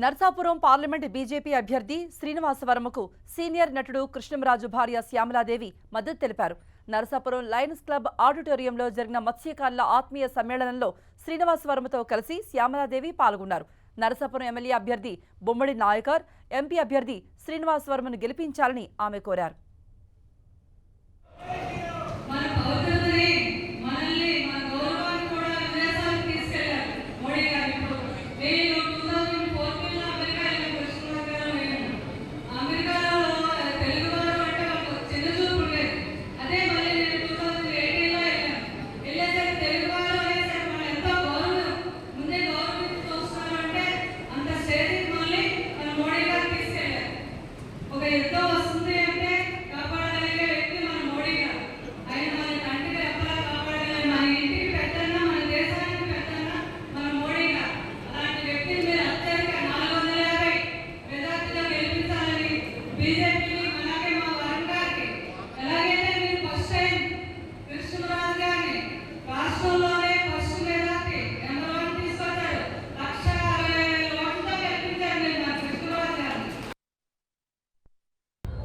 Narsapuram parliament BJP అభ్యర్థి శ్రీనివాసవరముకు senior నటుడు కృష్ణంరాజు భార్య శ్యామలాదేవి మద్దతు తెలిపారు. నర్సాపురం లయన్స్ క్లబ్ ఆడిటోరియంలో జరిగిన మత్స్యకారుల ఆత్మీయ సమ్మేళనంలో శ్రీనివాసవరముతో కలిసి శ్యామలాదేవి పాల్గొన్నారు. నర్సాపురం ఎమ్మెల్యే అభ్యర్థి బొమ్మడి నాయకర్, ఎంపీ అభ్యర్థి శ్రీనివాసవరమును గెలిపించాలని ఆమె కోరారు.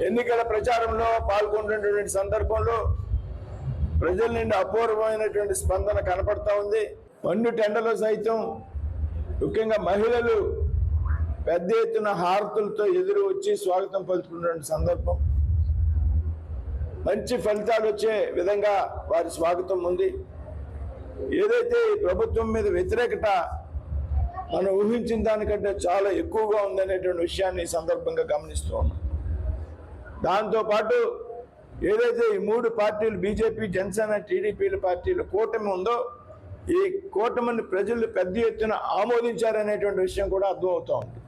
ఎన్నికల ప్రచారంలో పాల్గొంటున్నటువంటి సందర్భంలో ప్రజల నుండి అపూర్వమైనటువంటి స్పందన కనపడతా ఉంది. పన్ను టెండర్లు సైతం ముఖ్యంగా మహిళలు పెద్ద ఎత్తున హారతులతో ఎదురు వచ్చి స్వాగతం పలుకుతున్న సందర్భం. మంచి ఫలితాలు వచ్చే విధంగా వారి స్వాగతం ఉంది. ఏదైతే ఈ ప్రభుత్వం మీద వ్యతిరేకత మనం ఊహించిన దానికంటే చాలా ఎక్కువగా ఉందనేటువంటి విషయాన్ని ఈ సందర్భంగా గమనిస్తూ ఉన్నాం. దాంతోపాటు ఏదైతే ఈ మూడు పార్టీలు బీజేపీ, జనసేన, టీడీపీల పార్టీల కూటమి ఉందో ఈ కూటమిని ప్రజలు పెద్ద ఎత్తున ఆమోదించారనేటువంటి విషయం కూడా అర్థమవుతా ఉంది.